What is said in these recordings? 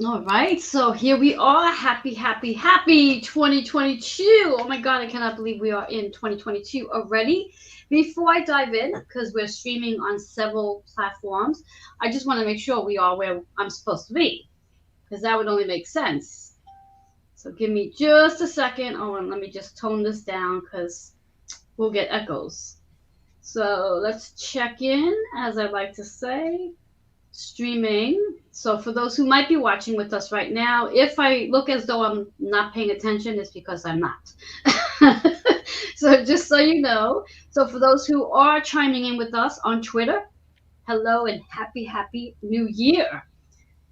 All right, so here we are. Happy 2022. Oh my God, I cannot believe we are in 2022 already. Before I dive in, because we're streaming on several platforms, I just want to make sure we are where I'm supposed to be, because that would only make sense. So give me just a second. Oh, and let me just tone this down because we'll get echoes. So let's check in, as I like to say. Streaming. So for those who might be watching with us right now, if I look as though I'm not paying attention, it's because I'm not. So just so you know. So for those who are chiming in with us on Twitter, hello and happy new year.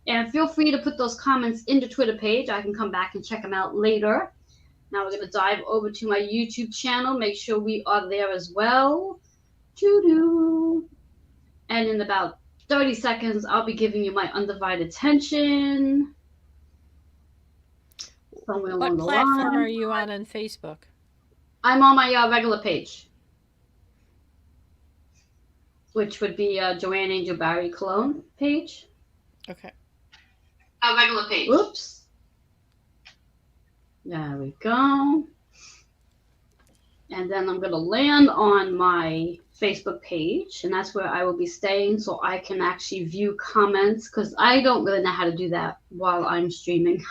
And feel free to put those comments in the Twitter page. I can come back and check them out later. Now we're going to dive over to my YouTube channel. Make sure we are there as well. Choo-doo. And in about 30 seconds, I'll be giving you my undivided attention. Somewhere What along the platform line. are you on Facebook? I'm on my regular page, which would be Joanne Angel Barry Cologne page. Okay. A regular page. Oops. There we go. And then I'm going to land on my Facebook page, and that's where I will be staying so I can actually view comments, because I don't really know how to do that while I'm streaming.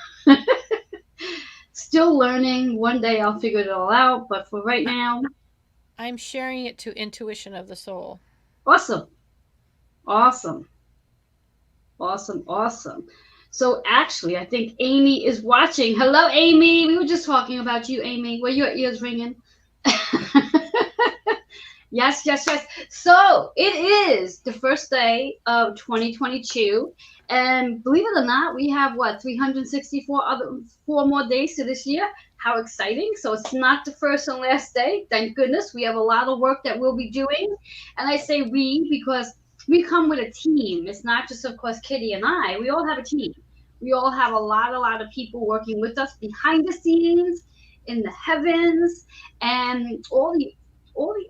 Still learning. One day I'll figure it all out, but for right now, I'm sharing it to Intuition of the Soul. awesome. So actually, I think Amy is watching. Hello, Amy. We were just talking about you, Amy. Were your ears ringing? Yes. So it is the first day of 2022, and believe it or not, we have 4 more days to this year. How exciting! So it's not the first and last day. Thank goodness. We have a lot of work that we'll be doing, and I say we because we come with a team. It's not just, of course, Kitty and I. We all have a team. We all have a lot of people working with us behind the scenes, in the heavens, and all the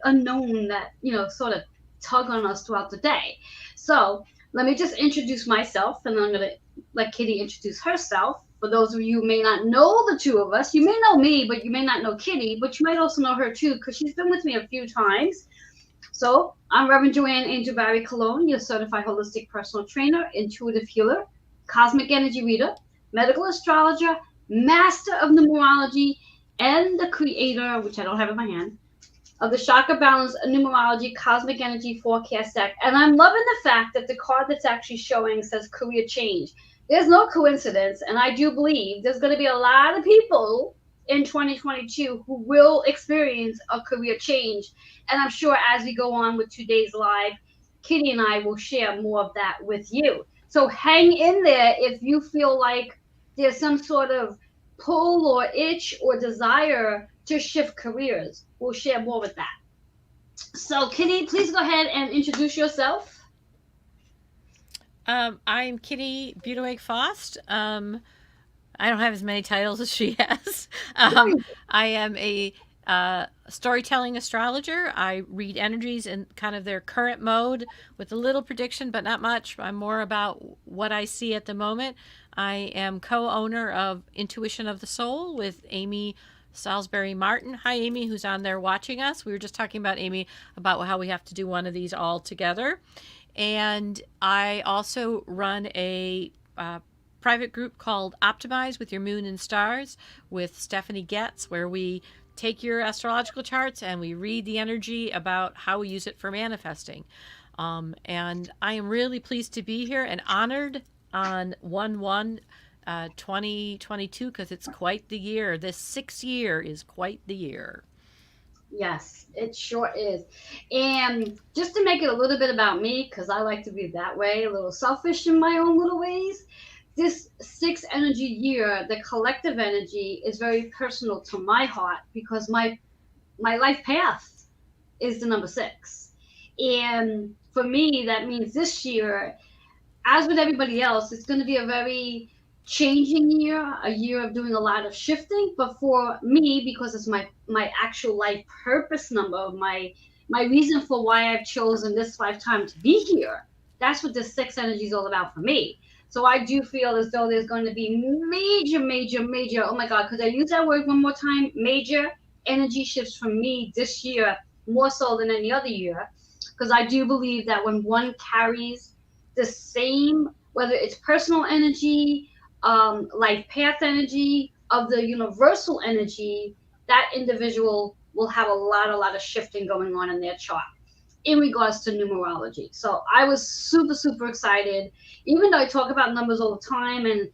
unknown that sort of tug on us throughout the day. So let me just introduce myself, and then I'm going to let Kitty introduce herself. For those of you who may not know the two of us, you may know me, but you may not know Kitty, but you might also know her too, because she's been with me a few times. So I'm Reverend Joanne Angel Barry Cologne, your certified holistic personal trainer, intuitive healer, cosmic energy reader, medical astrologer, master of numerology, and the creator, which I don't have in my hand, of the Chakra Balance Numerology Cosmic Energy Forecast deck. And I'm loving the fact that the card that's actually showing says career change. There's no coincidence, and I do believe there's going to be a lot of people in 2022 who will experience a career change. And I'm sure as we go on with today's live, Kitty and I will share more of that with you. So hang in there if you feel like there's some sort of pull or itch or desire to shift careers. We'll share more with that. So Kitty, please go ahead and introduce yourself. I'm Kitty Budewig Faust. I don't have as many titles as she has. I am a storytelling astrologer. I read energies in kind of their current mode with a little prediction, but not much. I'm more about what I see at the moment. I am co-owner of Intuition of the Soul with Amy Salisbury Martin. Hi, Amy, who's on there watching us. We were just talking about, Amy, about how we have to do one of these all together. And I also run a private group called Optimize with Your Moon and Stars with Stephanie Getz, where we take your astrological charts and we read the energy about how we use it for manifesting. And I am really pleased to be here and honored on 1/1/2022 because it's quite the year. This 6th year is quite the year. Yes, it sure is. And just to make it a little bit about me, because I like to be that way, a little selfish in my own little ways, this 6th energy year, the collective energy, is very personal to my heart because my life path is the number 6. And for me, that means this year, as with everybody else, it's going to be a very changing year, a year of doing a lot of shifting. But for me, because it's my actual life purpose number, my reason for why I've chosen this lifetime to be here, That's what the six energy is all about for me. So I do feel as though there's going to be major, major, major. Oh my God, could I use that word one more time? Major energy shifts for me this year, more so than any other year, because I do believe that when one carries the same, whether it's personal energy, life path energy, of the universal energy, that individual will have a lot of shifting going on in their chart in regards to numerology. So I was super, super excited, even though I talk about numbers all the time, and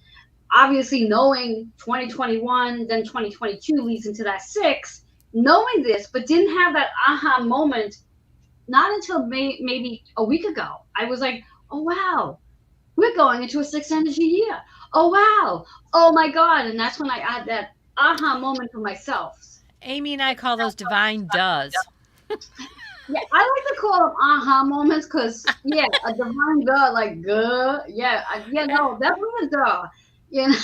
obviously knowing 2021, then 2022 leads into that six, knowing this, but didn't have that aha moment not until maybe a week ago. I was like, oh wow, we're going into a six energy year. Oh wow. Oh my God. And that's when I had that aha moment for myself. Amy and I call those divine does. Yeah, I like to call them aha moments because, yeah, a divine duh, like, duh. Yeah, yeah, Yeah. no, definitely a duh. You know?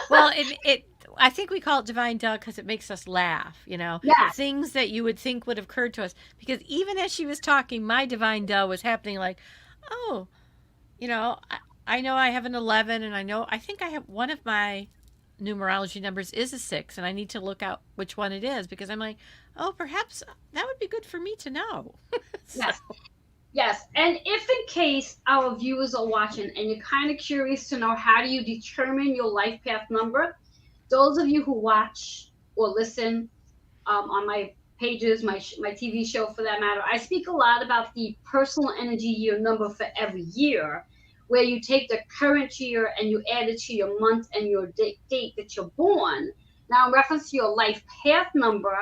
Well, it I think we call it divine duh because it makes us laugh, Yeah, things that you would think would have occurred to us. Because even as she was talking, my divine duh was happening like, oh, I know I have an 11, and I think I have one of my numerology numbers is a 6, and I need to look out which one it is because I'm like, oh, perhaps that would be good for me to know. So, yes. Yes, and if in case our viewers are watching and you're kind of curious to know how do you determine your life path number, those of you who watch or listen on my pages, my TV show for that matter, I speak a lot about the personal energy year number for every year, where you take the current year and you add it to your month and your date that you're born. Now, in reference to your life path number,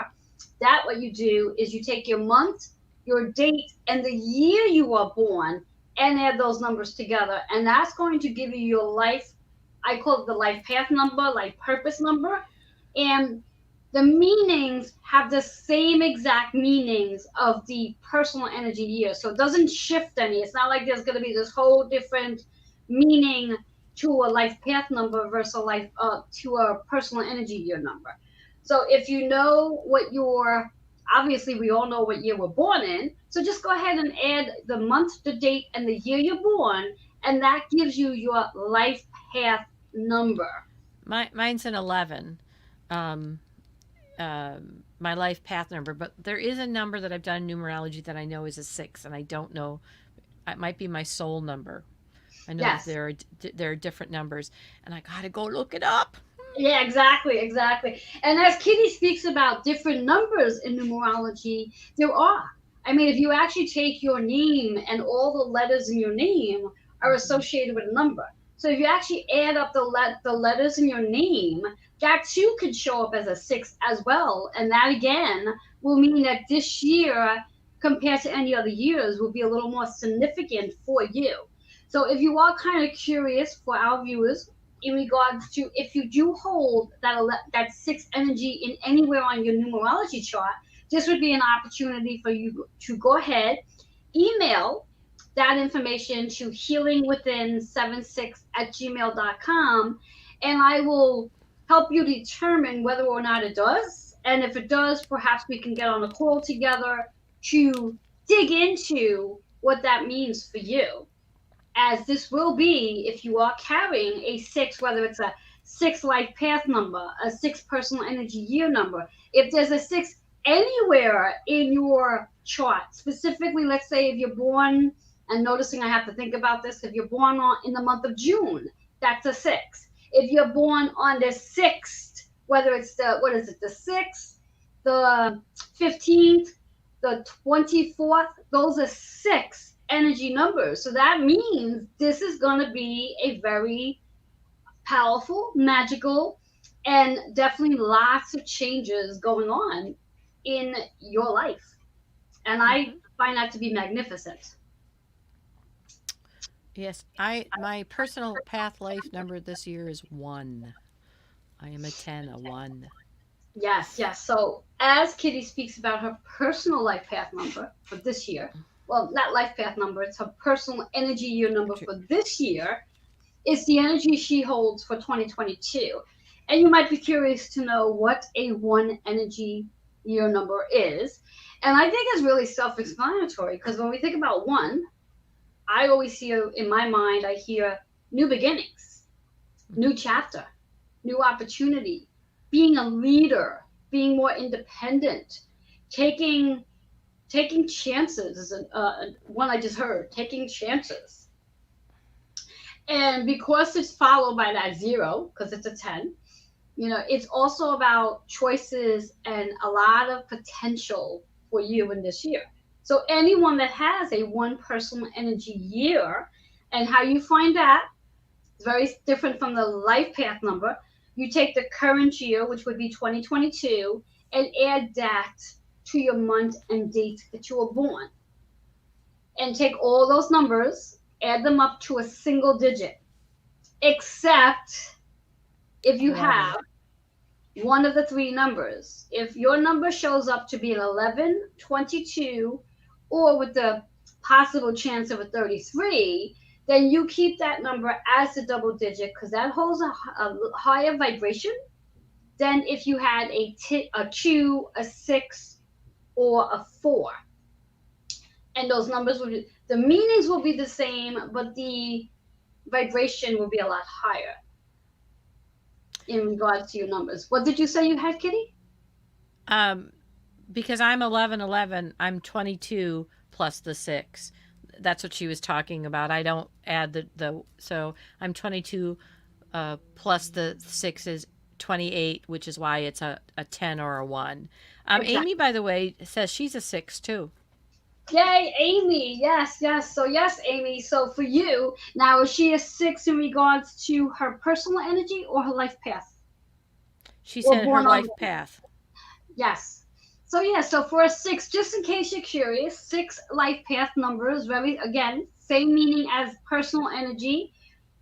that what you do is you take your month, your date, and the year you are born and add those numbers together. And that's going to give you your life, I call it the life path number, life purpose number. And the meanings have the same exact meanings of the personal energy year. So it doesn't shift any. It's not like there's going to be this whole different meaning to a life path number versus a life to a personal energy year number. So if you know what your, obviously we all know what year we're born in, so just go ahead and add the month, the date, and the year you're born, and that gives you your life path number. mine's an 11. Um, my life path number, but there is a number that I've done in numerology that I know is a 6, and I don't know. It might be my soul number. I know that Yes. there are different numbers, and I gotta go look it up. Yeah, exactly, exactly. And as Kitty speaks about different numbers in numerology, there are. I mean, if you actually take your name and all the letters in your name are Mhm. associated with a number. So if you actually add up the letters in your name, that too could show up as a six as well. And that again will mean that this year, compared to any other years, will be a little more significant for you. So if you are kind of curious for our viewers, in regards to if you do hold that six energy in anywhere on your numerology chart, this would be an opportunity for you to go ahead, email that information to healingwithin76@gmail.com, and I will help you determine whether or not it does. And if it does, perhaps we can get on a call together to dig into what that means for you, as this will be if you are carrying a six, whether it's a six life path number, a six personal energy year number. If there's a six anywhere in your chart, specifically, let's say if you're born, and noticing I have to think about this, if you're born in the month of June, that's a six. If you're born on the 6th, whether it's what is it, the 6th, the 15th, the 24th, those are six energy numbers. So that means this is going to be a very powerful, magical, and definitely lots of changes going on in your life. And I Mhm. find that to be magnificent. Yes, I my personal path life number this year is 1. I am a 10, a 1. Yes, yes. So as Kitty speaks about her personal life path number for this year, well, not life path number, it's her personal energy year number for this year, is the energy she holds for 2022. And you might be curious to know what a one energy year number is. And I think it's really self explanatory because when we think about one, I always hear in my mind, I hear new beginnings, new chapter, new opportunity, being a leader, being more independent, taking taking chances is one I just heard, taking chances. And because it's followed by that zero, because it's a 10, it's also about choices and a lot of potential for you in this year. So anyone that has a one personal energy year, and how you find that is very different from the life path number. You take the current year, which would be 2022, and add that to your month and date that you were born. And take all those numbers, add them up to a single digit, except if you 11. have one of the three numbers. If your number shows up to be an 11, 22, or with the possible chance of a 33, then you keep that number as a double digit because that holds a higher vibration than if you had a 2, a 6, or a 4. And those numbers will be, the meanings will be the same, but the vibration will be a lot higher in regards to your numbers. What did you say you had, Kitty? Um, because I'm 1111, I'm 22 plus the 6. That's what she was talking about. I don't add so I'm 22 plus the 6 is 28, which is why it's a 10 or a 1. Amy, Exactly. by the way, says she's a 6 too. Yay, Amy. Yes, yes. So, yes, Amy. So, for you, now, is she a 6 in regards to her personal energy or her life path? She Or said her born on? life path. Yes. So, yeah, so for a 6, just in case you're curious, 6 life path numbers, very, again, same meaning as personal energy.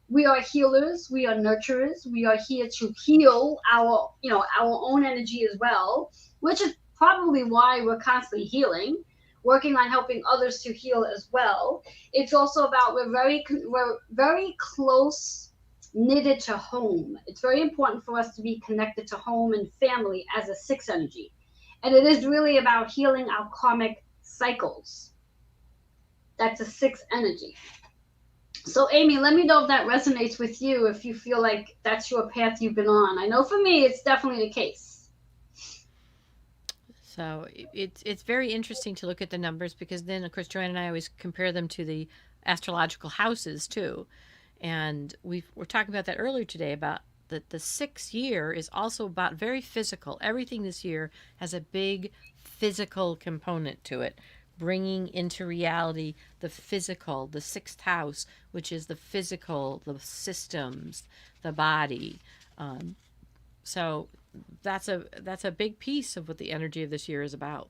We are healers, we are nurturers, we are here to heal our own energy as well, which is probably why we're constantly healing, working on helping others to heal as well. It's also about we're very close knitted to home. It's very important for us to be connected to home and family as a 6 energy, and it is really about healing our karmic cycles. That's a 6 energy. So, Amy, let me know if that resonates with you, if you feel like that's your path you've been on. I know for me, it's definitely the case. So it's very interesting to look at the numbers because then, of course, Joanne and I always compare them to the astrological houses too. And we're talking about that earlier today about that the 6th year is also about very physical. Everything this year has a big physical component to it, bringing into reality the physical, the 6th house, which is the physical, the systems, the body. So that's a big piece of what the energy of this year is about.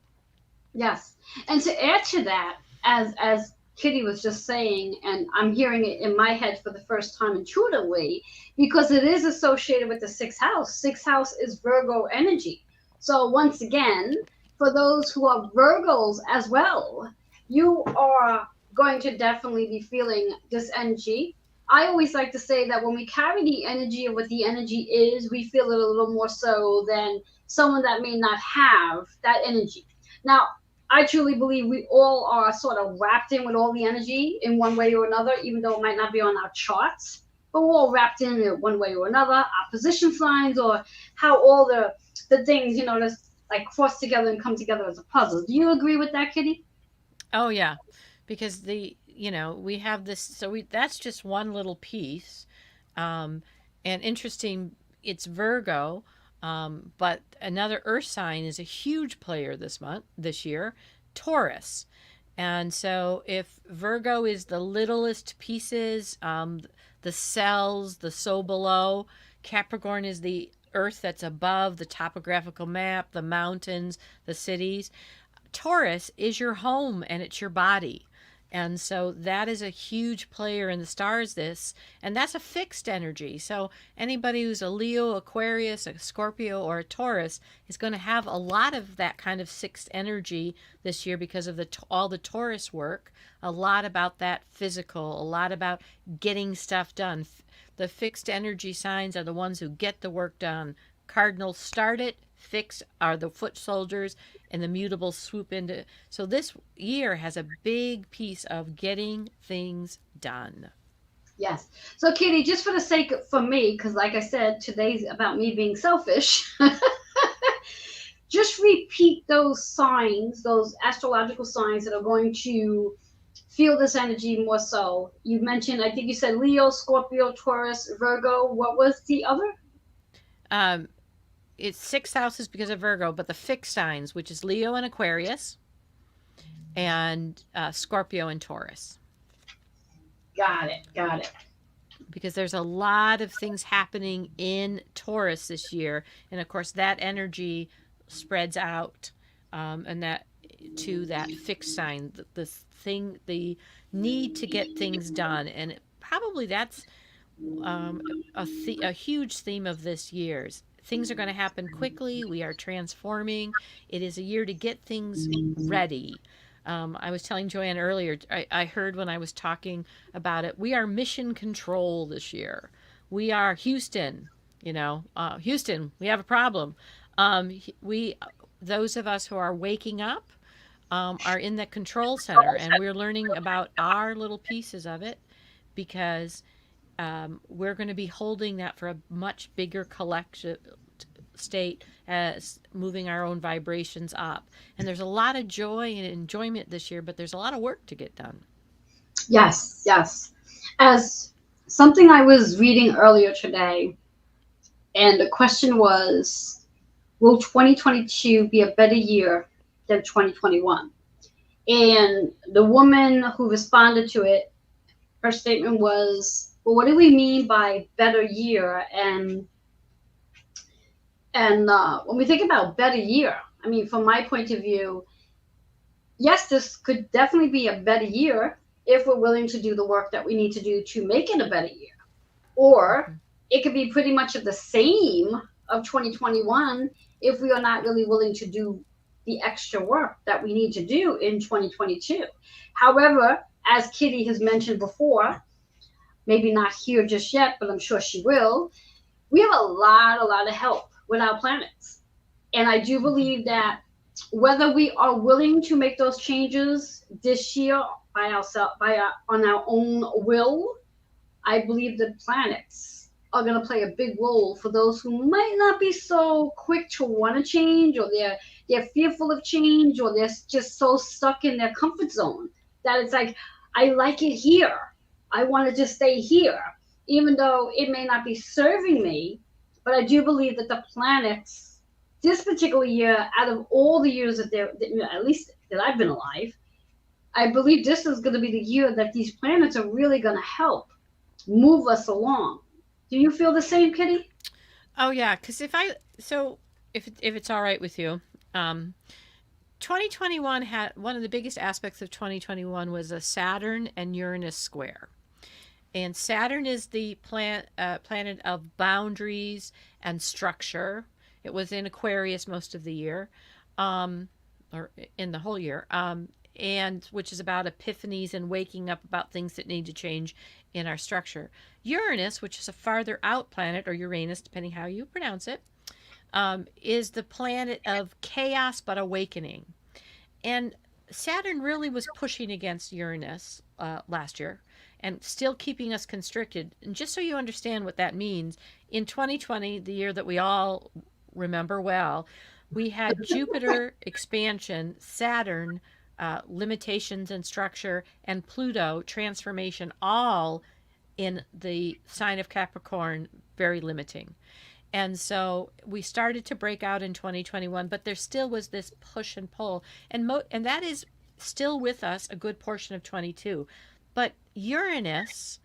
Yes. And to add to that, as Kitty was just saying, and I'm hearing it in my head for the first time intuitively, because it is associated with the 6th house. 6th house is Virgo energy. So once again, for those who are Virgos as well, you are going to definitely be feeling this energy. I always like to say that when we carry the energy of what the energy is, we feel it a little more so than someone that may not have that energy. Now, I truly believe we all are sort of wrapped in with all the energy in one way or another, even though it might not be on our charts. But we're all wrapped in it one way or another. Our position signs, or how all the things, just like cross together and come together as a puzzle. Do you agree with that, Kitty? Oh yeah, because we have this. So that's just one little piece, um, and interesting. It's Virgo, but another Earth sign is a huge player this year, Taurus. And so if Virgo is the littlest pieces, the cells, the so below, Capricorn is the Earth that's above the topographical map, the mountains, the cities. Taurus is your home and it's your body. And so that is a huge player in the stars and that's a fixed energy. So anybody who's a Leo, Aquarius, a Scorpio, or a Taurus is going to have a lot of that kind of sixth energy this year because of all the Taurus work, a lot about that physical, a lot about getting stuff done. The fixed energy signs are the ones who get the work done. Cardinals start it, fixed are the foot soldiers, and the mutables swoop into. So this year has a big piece of getting things done. Yes. So, Kitty, just for the sake of, for me, because like I said, today's about me being selfish. Just repeat those signs, those astrological signs that are going to feel this energy more so. You mentioned, I think you said Leo, Scorpio, Taurus, Virgo. What was the other? Um, it's 6 houses because of Virgo, but the fixed signs, which is Leo and Aquarius, and Scorpio and Taurus. Got it. Got it. Because there's a lot of things happening in Taurus this year, and of course that energy spreads out, and that to that fixed sign, the thing, the need to get things done, and probably that's a huge theme of this year's. Things are going to happen quickly. We are transforming. It is a year to get things ready. I was telling Joanne earlier, I heard when I was talking about it, we are mission control this year. We are Houston, Houston, we have a problem. We, those of us who are waking up, are in the control center, and we're learning about our little pieces of it because we're going to be holding that for a much bigger collective state as moving our own vibrations up. And there's a lot of joy and enjoyment this year, but there's a lot of work to get done. Yes, yes. As something I was reading earlier today, and the question was, will 2022 be a better year than 2021? And the woman who responded to it, her statement was, well, what do we mean by better year? And when we think about better year, I mean, from my point of view, yes, this could definitely be a better year if we're willing to do the work that we need to do to make it a better year. Or it could be pretty much of the same of 2021 if we are not really willing to do the extra work that we need to do in 2022. However, as Kitty has mentioned before, maybe not here just yet, but I'm sure she will, we have a lot of help with our planets. And I do believe that whether we are willing to make those changes this year by ourselves, on our own will, I believe the planets are going to play a big role for those who might not be so quick to want to change, or they're fearful of change, or they're just so stuck in their comfort zone that it's like, I like it here. I want to just stay here, even though it may not be serving me. But I do believe that the planets, this particular year, out of all the years that at least that I've been alive, I believe this is going to be the year that these planets are really going to help move us along. Do you feel the same, Kitty? Oh yeah, because if it's all right with you, 2021 had one of the biggest aspects of 2021 was a Saturn and Uranus square. And Saturn is the planet of boundaries and structure. It was in Aquarius most of the year, or in the whole year, and which is about epiphanies and waking up about things that need to change in our structure. Uranus, which is a farther out planet, or Uranus, depending how you pronounce it, is the planet of chaos but awakening. And Saturn really was pushing against Uranus last year and still keeping us constricted. And just so you understand what that means, in 2020, the year that we all remember well, we had Jupiter expansion, Saturn limitations and structure, and Pluto transformation, all in the sign of Capricorn, very limiting. And so we started to break out in 2021, but there still was this push and pull. And that is still with us a good portion of 22. But Uranus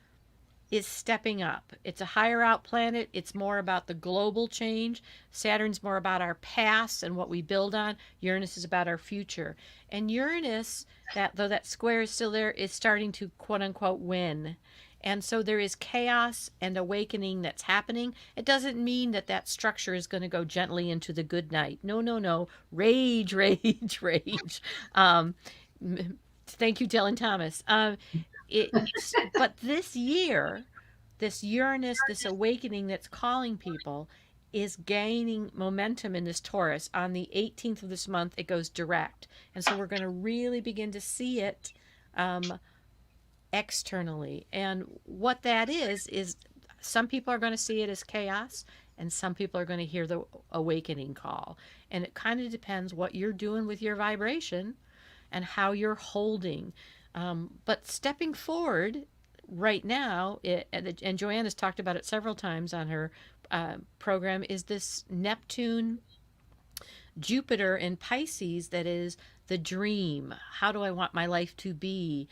is stepping up. It's a higher out planet. It's more about the global change. Saturn's more about our past and what we build on. Uranus is about our future. And Uranus, though that square is still there, is starting to quote unquote win. And so there is chaos and awakening that's happening. It doesn't mean that that structure is going to go gently into the good night. No, no, no. Rage, rage, rage. Thank you, Dylan Thomas. But this year, this Uranus, this awakening that's calling people, is gaining momentum in this Taurus. On the 18th of this month, it goes direct. And so we're going to really begin to see it um, externally. And what that is some people are going to see it as chaos, and some people are going to hear the awakening call. And it kind of depends what you're doing with your vibration and how you're holding. But stepping forward right now, and Joanne has talked about it several times on her program, is this Neptune Jupiter in Pisces that is the dream. How do I want my life to be?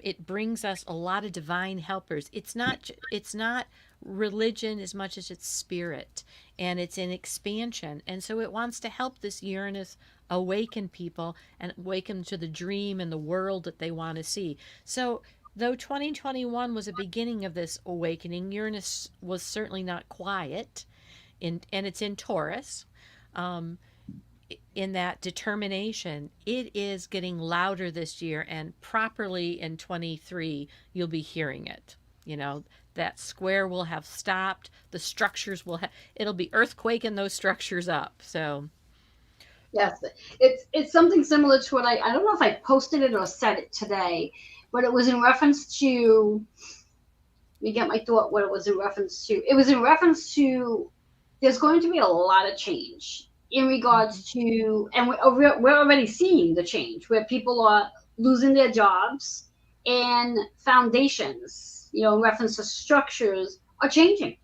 It brings us a lot of divine helpers. It's not religion as much as it's spirit, and it's in expansion. And so it wants to help this Uranus awaken people and awaken to the dream and the world that they want to see. So though 2021 was a beginning of this awakening, Uranus was certainly not quiet, and it's in Taurus. Um, in that determination, it is getting louder this year, and properly in 23, you'll be hearing it. You know, that square will have stopped, the structures will have, it'll be earthquaking those structures up. So, Yes, it's something similar to what I don't know if I posted it or said it today, but it was in reference to. Let me get my thought. What it was in reference to? It was in reference to. There's going to be a lot of change in regards to, and we're already seeing the change where people are losing their jobs and foundations, in reference to structures, are changing,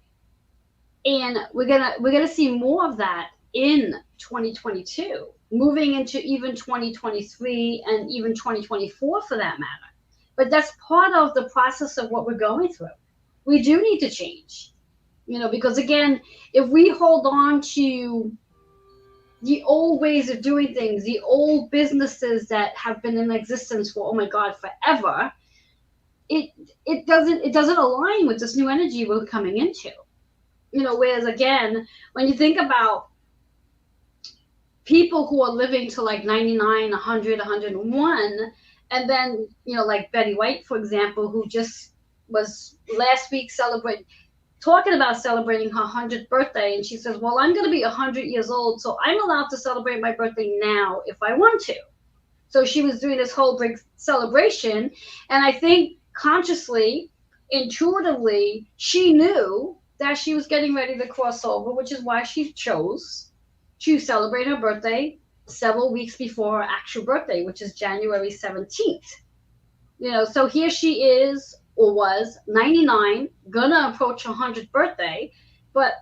and we're gonna see more of that in 2022, moving into even 2023 and even 2024 for that matter. But that's part of the process of what we're going through. We do need to change, because again, if we hold on to the old ways of doing things, the old businesses that have been in existence for, oh my God, forever, it doesn't align with this new energy we're coming into. Whereas again, when you think about people who are living to like 99, 100, 101, and then, like Betty White, for example, who just was last week talking about celebrating her 100th birthday. And she says, well, I'm going to be 100 years old, so I'm allowed to celebrate my birthday now if I want to. So she was doing this whole big celebration. And I think consciously, intuitively, she knew that she was getting ready to cross over, which is why she chose to celebrate her birthday several weeks before her actual birthday, which is January 17th. So here she is, or was, 99, gonna approach her 100th birthday, but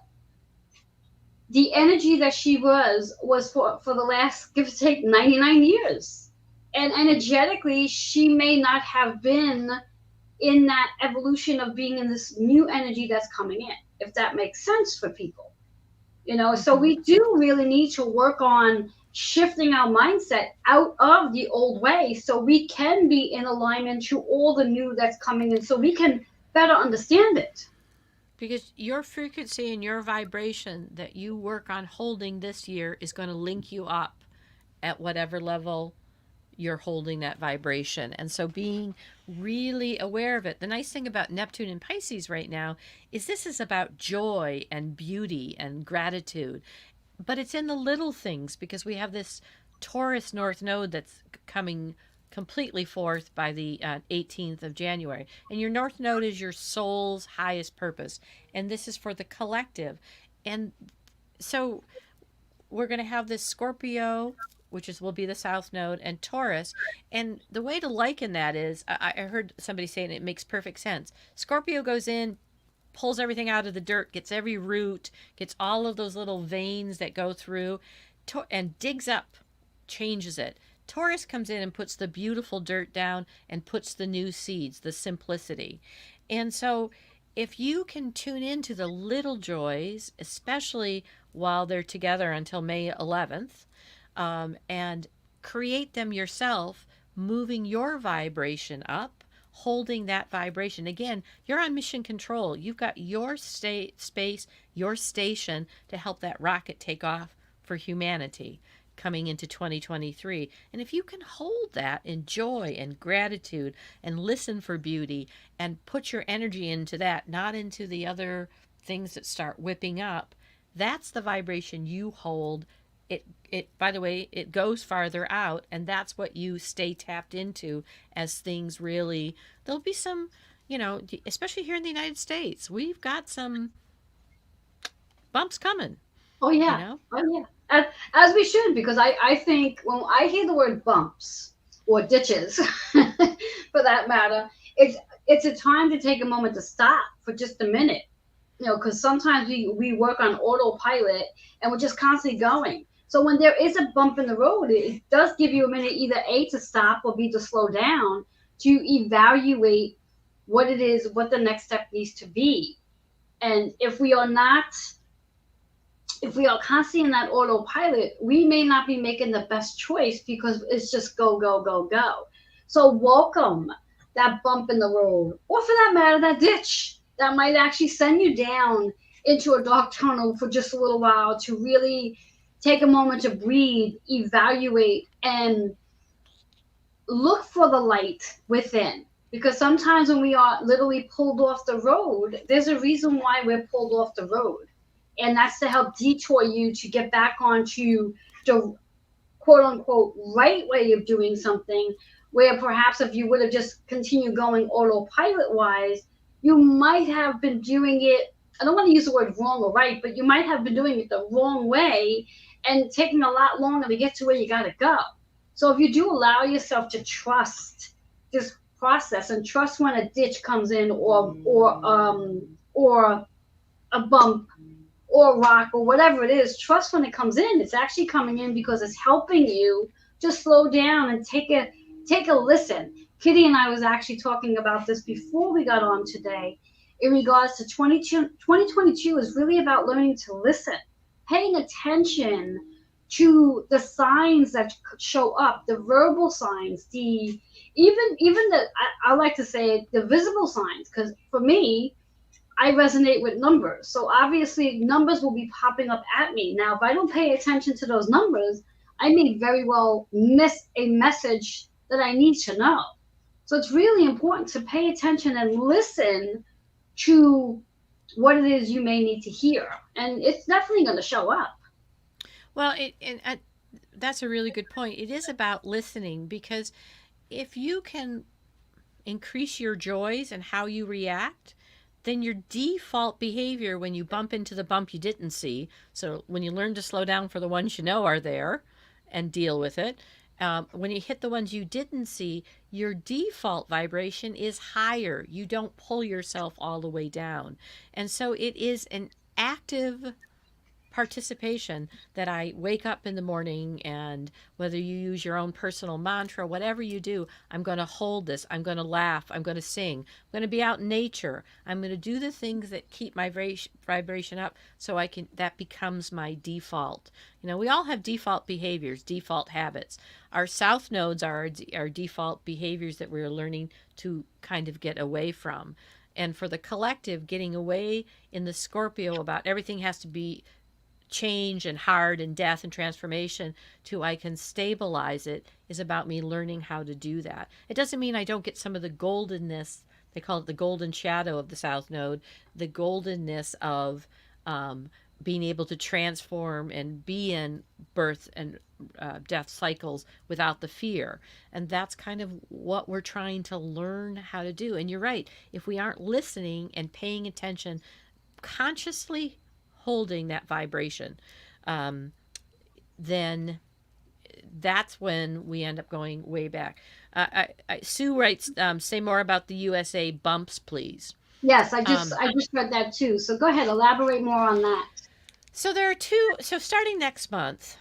the energy that she was for the last, give or take, 99 years. And energetically, she may not have been in that evolution of being in this new energy that's coming in, if that makes sense for people. So we do really need to work on shifting our mindset out of the old way so we can be in alignment to all the new that's coming in, so we can better understand it. because your frequency and your vibration that you work on holding this year is going to link you up at whatever level you're holding that vibration. And so being really aware of it. The nice thing about Neptune and Pisces right now is this is about joy and beauty and gratitude. But it's in the little things, because we have this Taurus North Node that's coming completely forth by the 18th of January. And your North Node is your soul's highest purpose. And this is for the collective. And so we're going to have this Scorpio, which will be the South Node, and Taurus. And the way to liken that is, I heard somebody saying it makes perfect sense. Scorpio goes in, pulls everything out of the dirt, gets every root, gets all of those little veins that go through, and digs up, changes it. Taurus comes in and puts the beautiful dirt down and puts the new seeds, the simplicity. And so if you can tune into the little joys, especially while they're together until May 11th, and create them yourself, moving your vibration up, holding that vibration. Again, you're on mission control. You've got your space, your station to help that rocket take off for humanity coming into 2023. And if you can hold that in joy and gratitude and listen for beauty and put your energy into that, not into the other things that start whipping up, that's the vibration you hold. It by the way, it goes farther out, and that's what you stay tapped into as things really, there'll be some, especially here in the United States, we've got some bumps coming, Oh you yeah, know? oh yeah. As we should, because I think when I hear the word bumps or ditches, for that matter, it's a time to take a moment to stop for just a minute. Because sometimes we work on autopilot and we're just constantly going. So when there is a bump in the road, it does give you a minute either A, to stop, or B, to slow down, to evaluate what it is, what the next step needs to be. And if we are constantly in that autopilot, we may not be making the best choice because it's just go, go, go, go. So welcome that bump in the road, or for that matter, that ditch that might actually send you down into a dark tunnel for just a little while, to really take a moment to breathe, evaluate, and look for the light within. Because sometimes when we are literally pulled off the road, there's a reason why we're pulled off the road. And that's to help detour you to get back onto the quote unquote right way of doing something, where perhaps if you would have just continued going autopilot wise, you might have been doing it. I don't want to use the word wrong or right, but you might have been doing it the wrong way and taking a lot longer to get to where you got to go. So if you do allow yourself to trust this process and trust when a ditch comes in, or a bump or rock or whatever it is, trust when it comes in. It's actually coming in because it's helping you to slow down and take a listen. Kitty and I was actually talking about this before we got on today, in regards to 2022 is really about learning to listen, paying attention to the signs that show up, the verbal signs, the even the I like to say the visible signs, because for me, I resonate with numbers. So obviously numbers will be popping up at me. Now, if I don't pay attention to those numbers, I may very well miss a message that I need to know. So it's really important to pay attention and listen to what it is you may need to hear. And it's definitely going to show up. Well, that's a really good point. It is about listening, because if you can increase your joys and how you react, then your default behavior when you bump into the bump you didn't see, so when you learn to slow down for the ones you know are there and deal with it, when you hit the ones you didn't see, your default vibration is higher. You don't pull yourself all the way down. And so it is an active participation that I wake up in the morning, and whether you use your own personal mantra, whatever you do, I'm going to hold this. I'm going to laugh. I'm going to sing. I'm going to be out in nature. I'm going to do the things that keep my vibration up, so that becomes my default. We all have default behaviors, default habits. Our south nodes are our default behaviors that we're learning to kind of get away from. And for the collective, getting away in the Scorpio about everything has to be change and hard and death and transformation, to I can stabilize it, is about me learning how to do that. It doesn't mean I don't get some of the goldenness. They call it the golden shadow of the South Node, the goldenness of being able to transform and be in birth and death cycles without the fear. And that's kind of what we're trying to learn how to do. And you're right, if we aren't listening and paying attention, consciously holding that vibration, then that's when we end up going way back. Sue writes, say more about the USA bumps, please. Yes, I just read that too. So go ahead, elaborate more on that. So there are two. So starting next month,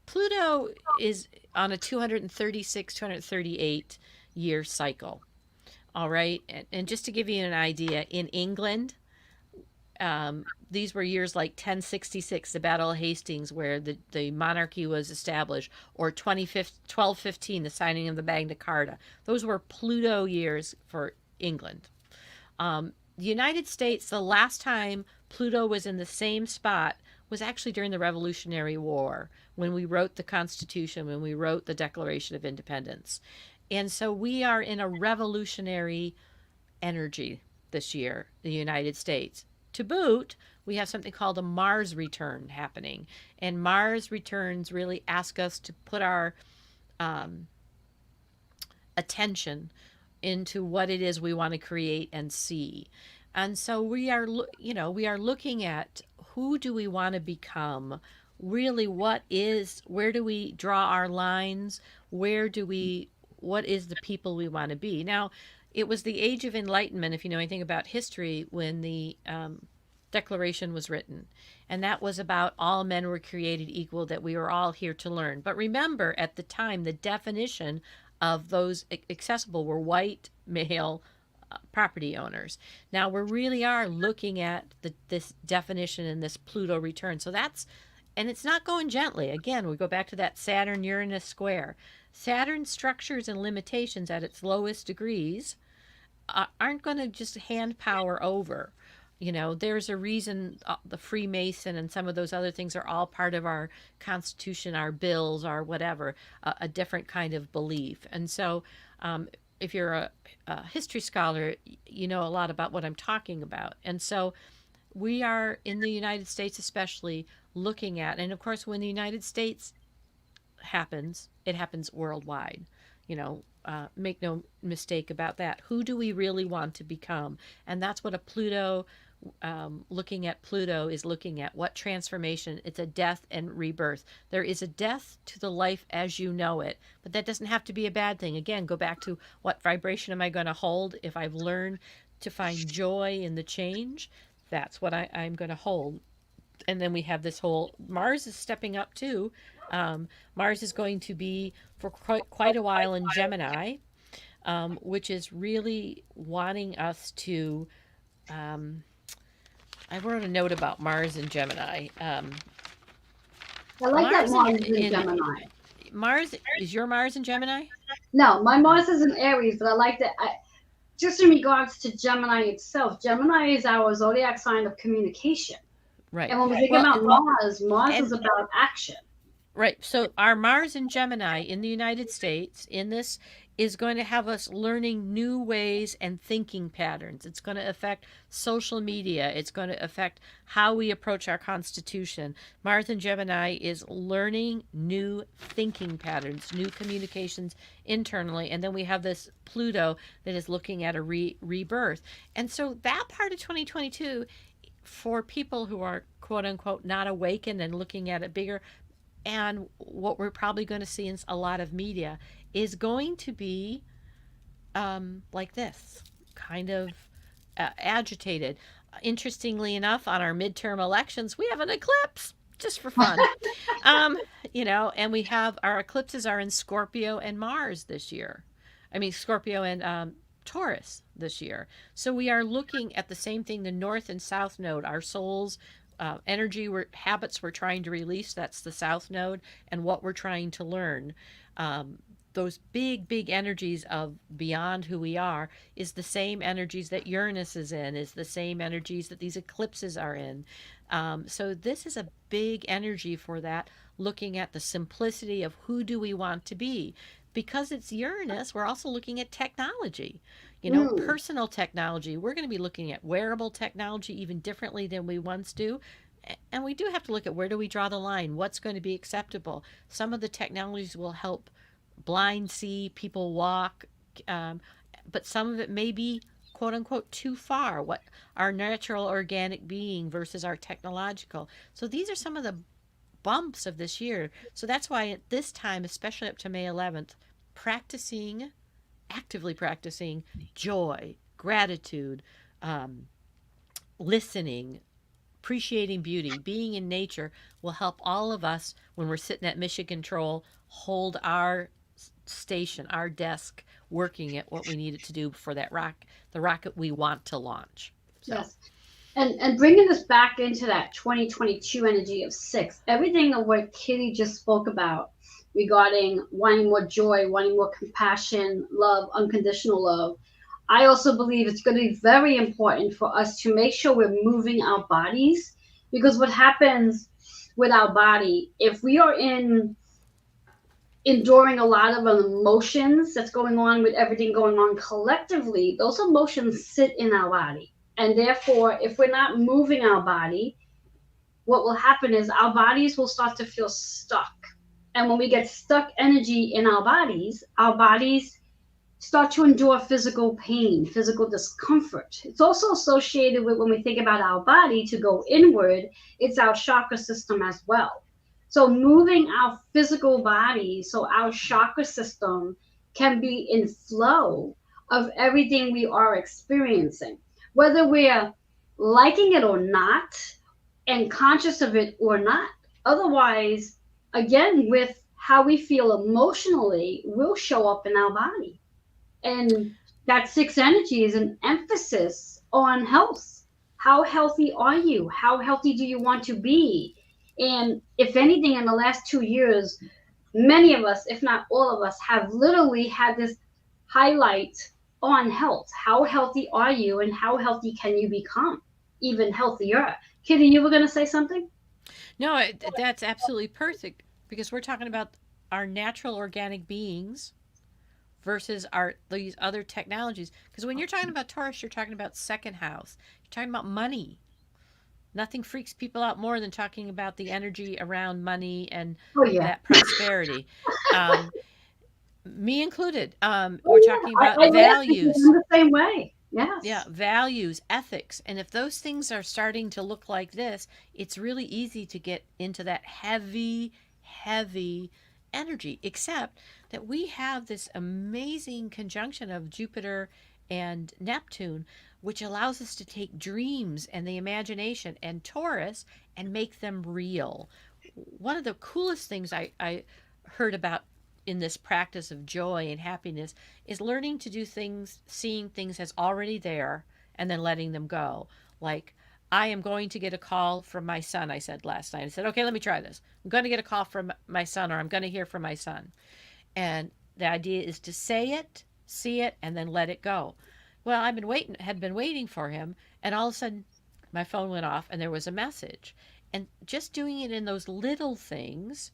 Pluto is on a 236, 238 year cycle. All right. And just to give you an idea, in England, these were years like 1066, the Battle of Hastings, where the monarchy was established, or 1215, the signing of the Magna Carta. Those were Pluto years for England. The United States, the last time Pluto was in the same spot was actually during the Revolutionary War, when we wrote the Constitution, when we wrote the Declaration of Independence. And so we are in a revolutionary energy this year, the United States. to boot, we have something called a Mars return happening. And Mars returns really ask us to put our um, attention into what it is we want to create and see. And so we are, we are looking at who do we want to become? Really, where do we draw our lines? What is the people we want to be? Now, it was the Age of Enlightenment, if you know anything about history, when the Declaration was written. And that was about all men were created equal, that we were all here to learn. But remember, at the time, the definition of those accessible were white male property owners. Now we really are looking at this definition and this Pluto return. So and it's not going gently. Again, we go back to that Saturn Uranus square. Saturn's structures and limitations at its lowest degrees aren't going to just hand power over. There's a reason the Freemason and some of those other things are all part of our Constitution, our bills, our whatever, a different kind of belief. And so if you're a history scholar, you know a lot about what I'm talking about. And so we are in the United States especially looking at, and of course when the United States happens, it happens worldwide. Make no mistake about that. Who do we really want to become? And that's what a Pluto, looking at Pluto is looking at. What transformation? It's a death and rebirth. There is a death to the life as you know it, but that doesn't have to be a bad thing. Again, go back to what vibration am I going to hold? If I've learned to find joy in the change, that's what I'm going to hold. And then we have this whole Mars is stepping up too. Mars is going to be for quite a while in Gemini, which is really wanting us to. I wrote a note about Mars in Gemini. I like that Mars in Gemini. Mars, is your Mars in Gemini? No, my Mars is in Aries, but I like that. Just in regards to Gemini itself, Gemini is our zodiac sign of communication. Right. And when we think about Mars is about action. Right. So our Mars in Gemini in the United States in this is going to have us learning new ways and thinking patterns. It's going to affect social media. It's going to affect how we approach our Constitution. Mars in Gemini is learning new thinking patterns, new communications internally. And then we have this Pluto that is looking at a rebirth. And so that part of 2022, for people who are quote unquote not awakened and looking at it bigger, and what we're probably going to see in a lot of media is going to be like this, kind of agitated. Interestingly enough, on our midterm elections, we have an eclipse, just for fun. And we have our eclipses are in Scorpio and Mars this year. Scorpio and Taurus this year. So we are looking at the same thing, the North and South node, our souls, energy, habits we're trying to release. That's the South node, and what we're trying to learn. Those big energies of beyond who we are is the same energies that Uranus is in, is the same energies that these eclipses are in. So this is a big energy for that, looking at the simplicity of who do we want to be. Because it's Uranus, we're also looking at technology, personal technology. We're going to be looking at wearable technology even differently than we once do. And we do have to look at where do we draw the line? What's going to be acceptable? Some of the technologies will help blind see, people walk, but some of it may be quote unquote too far. What our natural organic being versus our technological. So these are some of the bumps of this year. So that's why at this time, especially up to May 11th, actively practicing joy, gratitude, listening, appreciating beauty, being in nature will help all of us when we're sitting at mission control hold our station, our desk, working at what we need it to do for the rocket we want to launch. So. Yes. And bringing this back into that 2022 energy of 6, everything of what Kitty just spoke about regarding wanting more joy, wanting more compassion, love, unconditional love, I also believe it's going to be very important for us to make sure we're moving our bodies, because what happens with our body, if we are enduring a lot of emotions that's going on with everything going on collectively, those emotions sit in our body. And therefore, if we're not moving our body, what will happen is our bodies will start to feel stuck. And when we get stuck energy in our bodies start to endure physical pain, physical discomfort. It's also associated with when we think about our body to go inward, it's our chakra system as well. So moving our physical body so our chakra system can be in flow of everything we are experiencing, whether we're liking it or not and conscious of it or not. Otherwise, again, with how we feel emotionally will show up in our body. And that sixth energy is an emphasis on health. How healthy are you? How healthy do you want to be? And if anything, in the last 2 years, many of us, if not all of us, have literally had this highlight on health. How healthy are you, and how healthy can you become even healthier? Kitty, you were going to say something? No, that's absolutely perfect because we're talking about our natural organic beings versus our these other technologies. Because when you're talking about Taurus, you're talking about second house. You're talking about money. Nothing freaks people out more than talking about the energy around money and Oh, yeah. that prosperity. Um, Me included. Oh, We're talking yeah. about I laugh because values. I'm the same way. Yeah, Yes. values, ethics. And if those things are starting to look like this, it's really easy to get into that heavy, heavy energy. Except that we have this amazing conjunction of Jupiter and Neptune, which allows us to take dreams and the imagination and Taurus and make them real. One of the coolest things I heard about in this practice of joy and happiness is learning to do things, seeing things as already there and then letting them go. Like, I am going to get a call from my son, I said last night. I said, okay, let me try this. I'm going to get a call from my son, or I'm going to hear from my son. And the idea is to say it, see it, and then let it go. Well, had been waiting for him, and all of a sudden my phone went off and there was a message. And just doing it in those little things,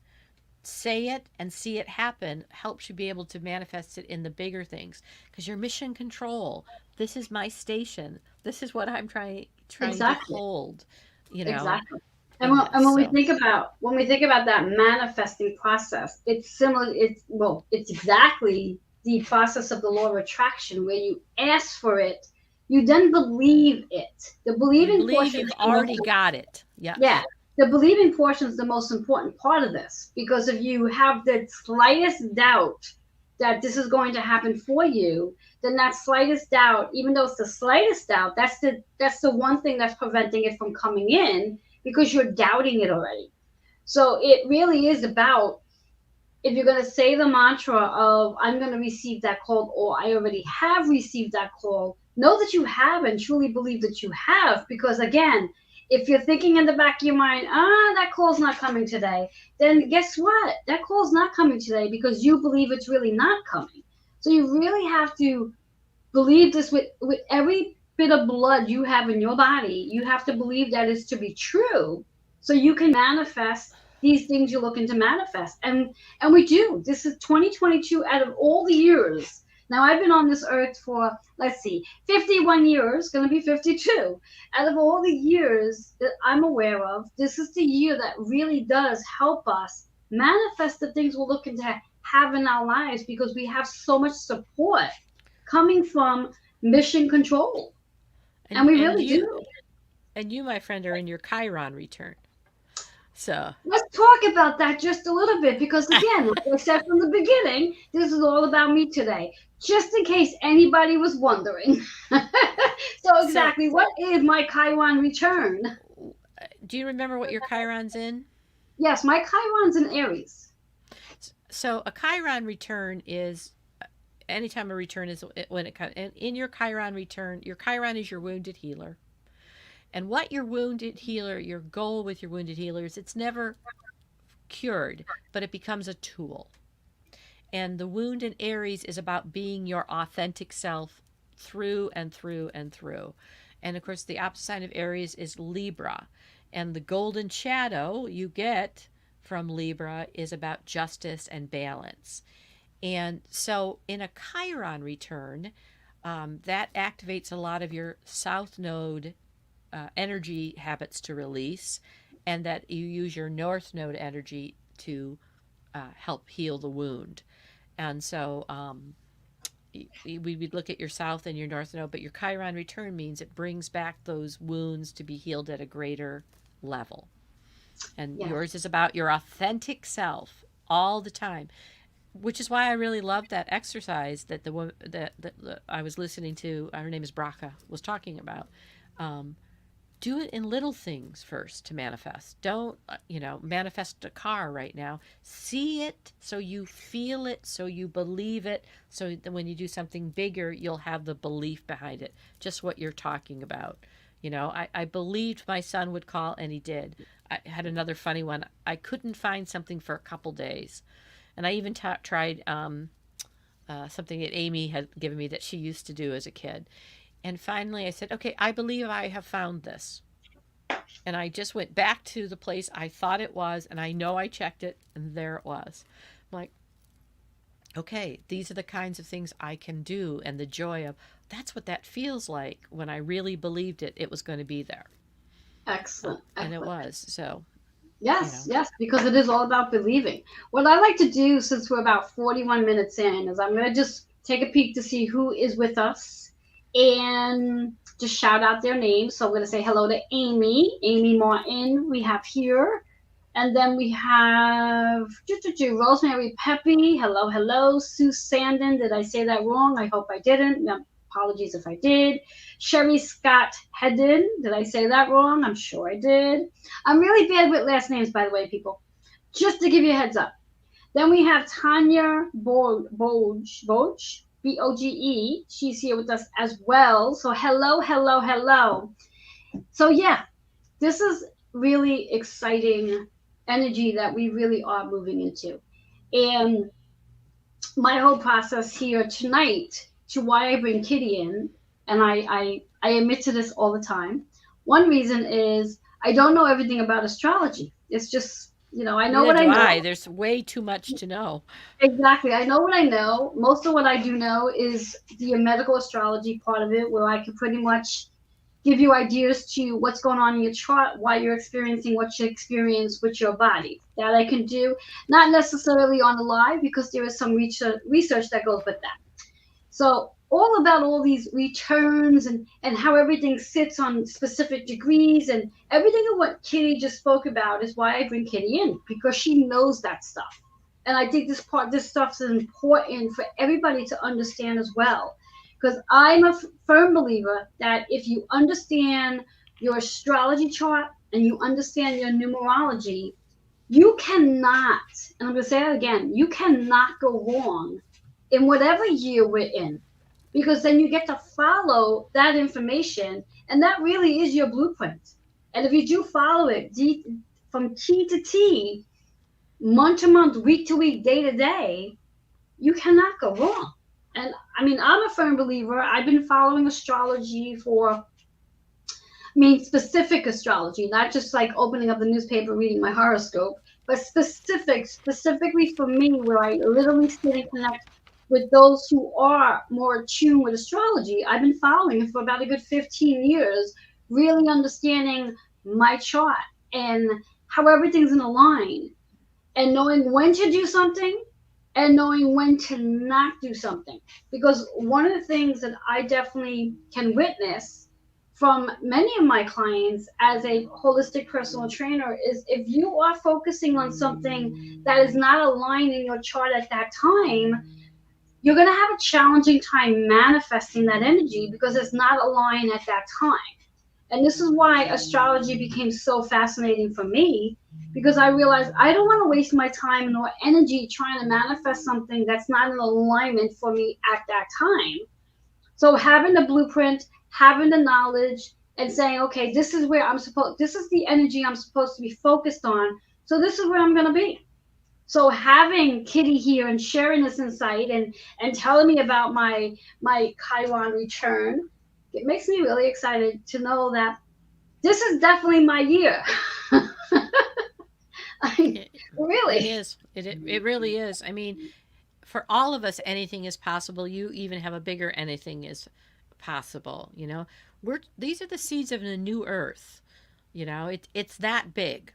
say it and see it happen, helps you be able to manifest it in the bigger things because your mission control, this is my station, this is what I'm trying to Exactly. hold, you know, Exactly. And in when, this. and So when we think about that manifesting process, it's similar. It's exactly the process of the law of attraction, where you ask for it, you then believe it. The you believing believe portion you've is the most, already got it. yeah. Yes. The believing portion is the most important part of this, because if you have the slightest doubt that this is going to happen for you, then that slightest doubt, even though it's the slightest doubt, that's the one thing that's preventing it from coming in, because you're doubting it already. So it really is about, if you're going to say the mantra of I'm going to receive that call, or I already have received that call, know that you have and truly believe that you have. Because again, if you're thinking in the back of your mind, that call's not coming today, then guess what? That call's not coming today because you believe it's really not coming. So you really have to believe this with every bit of blood you have in your body. You have to believe that it's to be true, so you can manifest these things you're looking to manifest. And we do. This is 2022 out of all the years. Now I've been on this earth for, let's see, 51 years, going to be 52. Out of all the years that I'm aware of, this is the year that really does help us manifest the things we're looking to have in our lives, because we have so much support coming from mission control. And and we and really you do. and you, my friend, are in your Chiron return. So Let's talk about that just a little bit, because again, like I said from the beginning, this is all about me today, just in case anybody was wondering. So so exactly, what is my Chiron return? do you remember what your Chiron's in? Yes, my Chiron's in Aries. So a Chiron return is anytime a return is when it comes in your Chiron return. Your Chiron is your wounded healer, and what your wounded healer, your goal with your wounded healer is, it's never cured, but it becomes a tool. And the wound in Aries is about being your authentic self through and through and through. And of course, the opposite sign of Aries is Libra. And the golden shadow you get from Libra is about justice and balance. And so in a Chiron return, that activates a lot of your south node energy habits to release, and that you use your north node energy to help heal the wound. And so we would look at your south and your north node, but your Chiron return means it brings back those wounds to be healed at a greater level. And Yeah. yours is about your authentic self all the time, which is why I really love that exercise that the woman that I was listening to. Her name is Braca, was talking about. Um, do it in little things first to manifest. Don't, manifest a car right now. See it so you feel it, so you believe it, so that when you do something bigger, you'll have the belief behind it. Just what you're talking about. I believed my son would call, and he did. I had another funny one. I couldn't find something for a couple days. And I even tried something that Amy had given me that she used to do as a kid. And finally, I said, okay, I believe I have found this. And I just went back to the place I thought it was, and I know I checked it, and there it was. I'm like, okay, these are the kinds of things I can do, and the joy of that's what that feels like when I really believed it was going to be there. Excellent. And it Excellent. was. So, Yes, yes, because it is all about believing. What I like to do, since we're about 41 minutes in, is I'm going to just take a peek to see who is with us and just shout out their names. So I'm going to say hello to Amy Martin, we have here. And then we have Rosemary Peppy. Hello, hello. Sue Sandin. Did I say that wrong? I hope I didn't. No, apologies if I did. Sherry Scott Hedden. Did I say that wrong? I'm sure I did. I'm really bad with last names, by the way, people. Just to give you a heads up. Then we have Tanya Boge, Boge. She's here with us as well. So hello, hello, hello. So yeah, this is really exciting energy that we really are moving into. And my whole process here tonight to why I bring Kitty in, and I admit to this all the time. One reason is I don't know everything about astrology. It's just, I know neither what I do know. I. There's way too much to know. Exactly. I know what I know. Most of what I do know is the medical astrology part of it, where I can pretty much give you ideas to what's going on in your chart, why you're experiencing what you experience with your body. That I can do, not necessarily on the live, because there is some research that goes with that. So all about all these returns and how everything sits on specific degrees and everything of what Kitty just spoke about is why I bring Kitty in, because she knows that stuff. And I think this stuff is important for everybody to understand as well. Because I'm a firm believer that if you understand your astrology chart and you understand your numerology, you cannot, and I'm going to say that again, you cannot go wrong in whatever year we're in, because then you get to follow that information, and that really is your blueprint. And if you do follow it from T to T, month to month, week to week, day to day, you cannot go wrong. And I mean, I'm a firm believer. I've been following astrology specific astrology, not just like opening up the newspaper, reading my horoscope, but specifically for me, where I literally sit and connect with those who are more attuned with astrology. I've been following it for about a good 15 years, really understanding my chart and how everything's in a line, and knowing when to do something and knowing when to not do something. Because one of the things that I definitely can witness from many of my clients as a holistic personal trainer is if you are focusing on something that is not aligned in your chart at that time, you're going to have a challenging time manifesting that energy because it's not aligned at that time. And this is why astrology became so fascinating for me, because I realized I don't want to waste my time nor energy trying to manifest something that's not in alignment for me at that time. So having the blueprint, having the knowledge, and saying, okay, this is the energy I'm supposed to be focused on. So this is where I'm going to be. So having Kitty here and sharing this insight and telling me about my Chiron return, it makes me really excited to know that this is definitely my year. It Really. is. It really is. I mean, for all of us, anything is possible. You even have a bigger anything is possible. These are the seeds of a new earth. It's that big.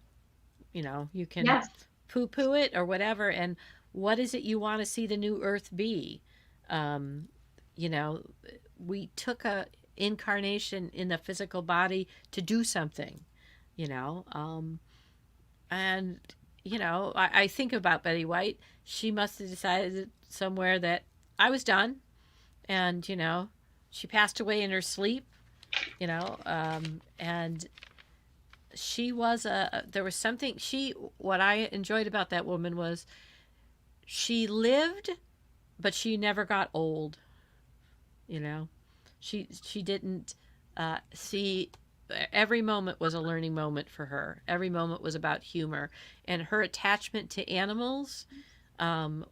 You can Yes, poo poo it or whatever. And what is it you want to see the new earth be? Um, you know, we took a incarnation in the physical body to do something, you know. And, I think about Betty White. She must have decided somewhere that I was done. And, she passed away in her sleep, and she was there was something what I enjoyed about that woman was she lived, but she never got old. You know, she didn't see. Every moment was a learning moment for her. Every moment was about humor, and her attachment to animals. Um,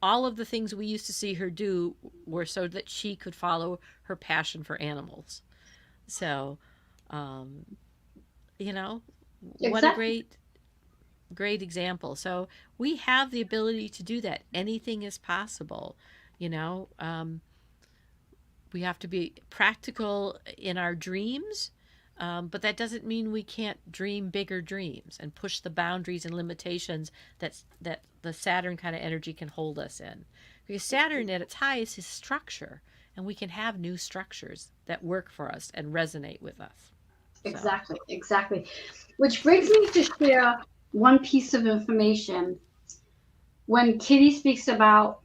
all of the things we used to see her do were so that she could follow her passion for animals. So, um, you know, what a exactly. great example. So we have the ability to do that. Anything is possible. You know, we have to be practical in our dreams, but that doesn't mean we can't dream bigger dreams and push the boundaries and limitations that the Saturn kind of energy can hold us in. Because Saturn at its highest is structure, and we can have new structures that work for us and resonate with us. So, Exactly, exactly. Which brings me to share one piece of information. When Kitty speaks about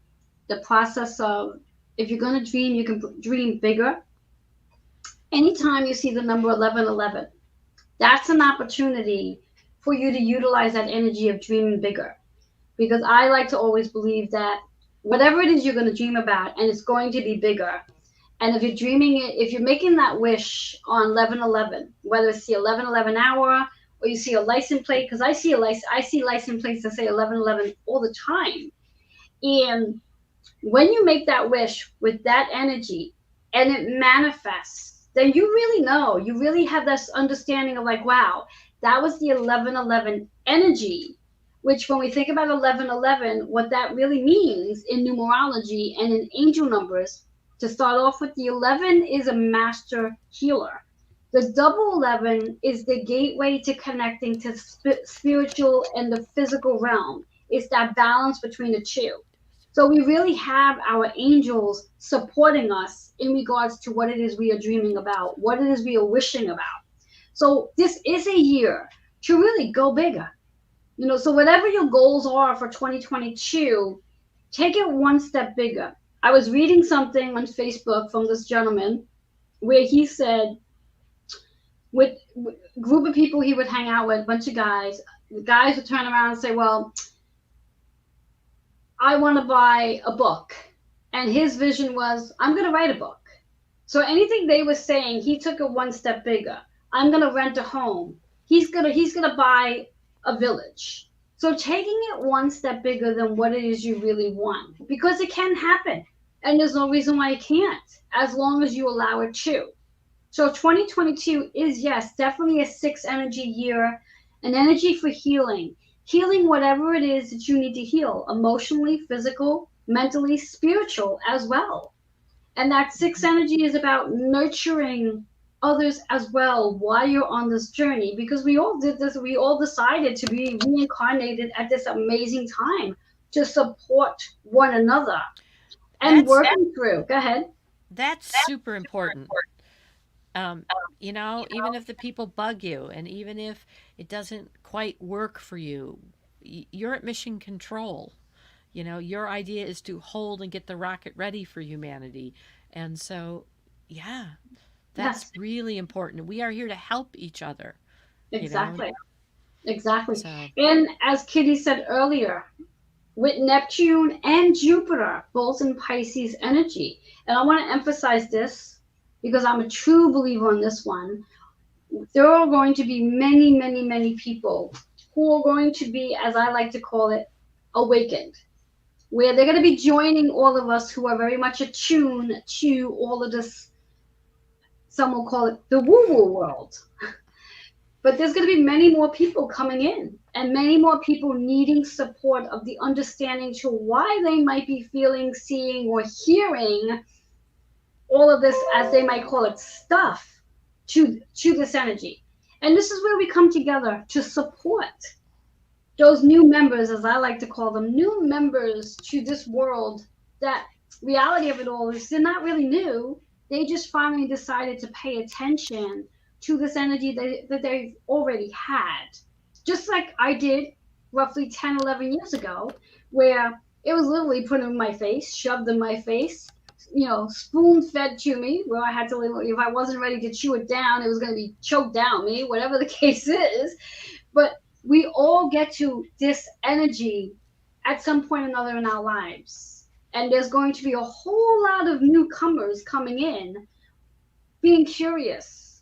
the process of if you're going to dream, you can dream bigger. Anytime you see the number 1111, that's an opportunity for you to utilize that energy of dreaming bigger. Because I like to always believe that whatever it is you're going to dream about, and it's going to be bigger. And if you're dreaming it, if you're making that wish on 1111, whether it's the 1111 hour or you see a license plate, because I see license plates that say 1111 all the time. And when you make that wish with that energy and it manifests, then you really know, you really have this understanding of like, wow, that was the 1111 energy. Which, when we think about 1111, what that really means in numerology and in angel numbers, to start off with, the 11 is a master healer. The double 11 is the gateway to connecting to spiritual and the physical realm. It's that balance between the two. So we really have our angels supporting us in regards to what it is we are dreaming about, what it is we are wishing about. So this is a year to really go bigger. So whatever your goals are for 2022, take it one step bigger. I was reading something on Facebook from this gentleman where he said with a group of people he would hang out with, a bunch of guys, the guys would turn around and say, well, I want to buy a book. And his vision was, I'm going to write a book. So anything they were saying, he took it one step bigger. I'm going to rent a home. He's going to buy a village. So taking it one step bigger than what it is you really want, because it can happen. And there's no reason why it can't, as long as you allow it to. So 2022 is, yes, definitely a six energy year, an energy for healing whatever it is that you need to heal, emotionally, physical, mentally, spiritual as well. And that six energy is about nurturing others as well while you're on this journey, because we all did this, we all decided to be reincarnated at this amazing time to support one another and that's working through. Go ahead. that's super important. Um, even if the people bug you, and even if it doesn't quite work for you, you're at mission control. Your idea is to hold and get the rocket ready for humanity. And so, yeah, that's Yes, really important. We are here to help each other, you know? exactly. Exactly. So, And as Kitty said earlier, with Neptune and Jupiter, both in Pisces energy. And I want to emphasize this because I'm a true believer in this one. There are going to be many, many, many people who are going to be, as I like to call it, awakened, where they're going to be joining all of us who are very much attuned to all of this. Some will call it the woo woo world. But there's going to be many more people coming in. and many more people needing support of the understanding to why they might be feeling, seeing, or hearing all of this, as they might call it, stuff to this energy. And this is where we come together to support those new members, as I like to call them, new members to this world. That reality of it all is they're not really new. They just finally decided to pay attention to this energy that they've already had. Just like I did roughly 10, 11 years ago, where it was literally put in my face, shoved in my face, spoon fed to me, where I had to, if I wasn't ready to chew it down, it was going to be choked down me, whatever the case is. But we all get to this energy at some point or another in our lives. And there's going to be a whole lot of newcomers coming in, being curious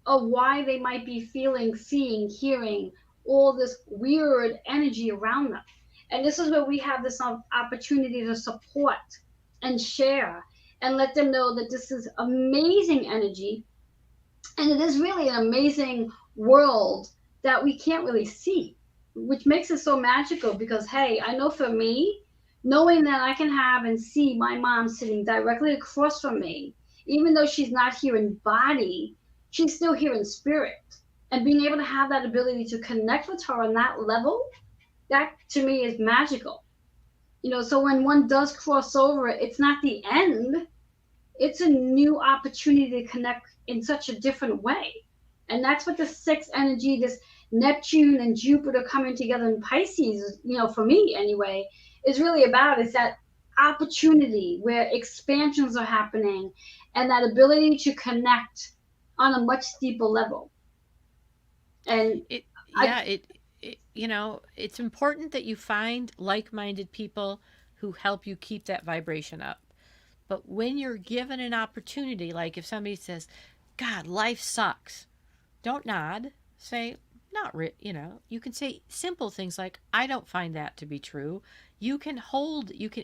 of why they might be feeling, seeing, hearing all this weird energy around them. And this is where we have this opportunity to support and share and let them know that this is amazing energy. And it is really an amazing world that we can't really see, which makes it so magical because, hey, I know for me, knowing that I can have and see my mom sitting directly across from me, even though she's not here in body, she's still here in spirit. And being able to have that ability to connect with her on that level, that to me is magical. So when one does cross over, it's not the end. It's a new opportunity to connect in such a different way. And that's what the sixth energy, this Neptune and Jupiter coming together in Pisces, for me anyway, is really about, is that opportunity where expansions are happening and that ability to connect on a much deeper level. And it's important that you find like-minded people who help you keep that vibration up. But when you're given an opportunity, like if somebody says, God, life sucks, don't nod. Say, not you can say simple things like, I don't find that to be true. You can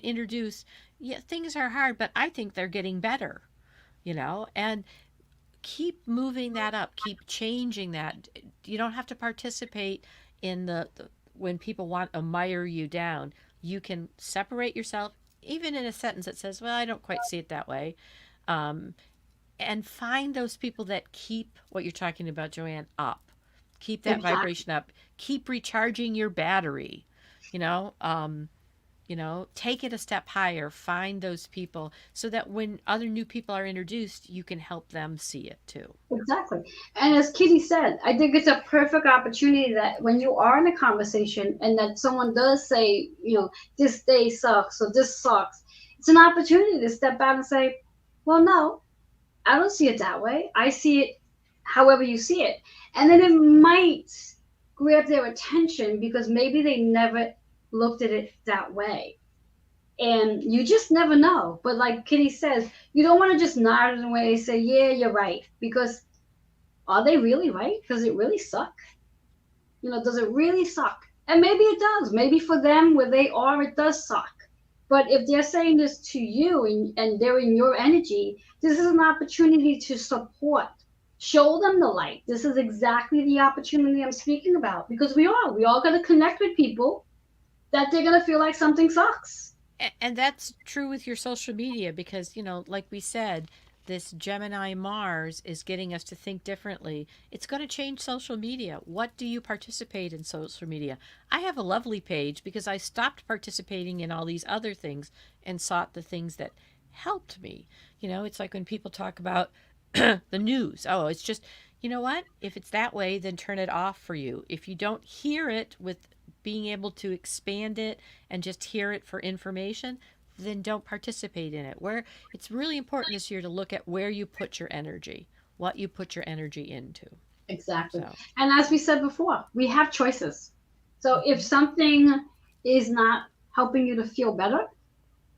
introduce, yeah, things are hard, but I think they're getting better, and keep moving that up, keep changing that. You don't have to participate in the when people want to mire you down. You can separate yourself, even in a sentence that says, well, I don't quite see it that way. And find those people that keep what you're talking about, Joanne, up. Keep that vibration up. Keep recharging your battery. Take it a step higher. Find those people so that when other new people are introduced, you can help them see it too. Exactly. And as Kitty said, I think it's a perfect opportunity that when you are in a conversation and that someone does say, this day sucks or this sucks, it's an opportunity to step out and say, well, no, I don't see it that way. I see it however you see it. And then it might grab their attention because maybe they never looked at it that way. And you just never know. But like Kitty says, you don't want to just nod it away and say, yeah, you're right. Because are they really right? Does it really suck? Does it really suck? And maybe it does. Maybe for them where they are, it does suck. But if they're saying this to you and they're in your energy, this is an opportunity to support. Show them the light. This is exactly the opportunity I'm speaking about. Because we all got to connect with people that they're going to feel like something sucks. And that's true with your social media because, like we said, this Gemini Mars is getting us to think differently. It's going to change social media. What do you participate in social media? I have a lovely page because I stopped participating in all these other things and sought the things that helped me. It's like when people talk about the news. Oh, it's just, you know what? If it's that way, then turn it off for you. If you don't hear it with being able to expand it and just hear it for information, then don't participate in it. Where it's really important this year to look at where you put your energy, what you put your energy into. Exactly. So. And as we said before, we have choices. So if something is not helping you to feel better,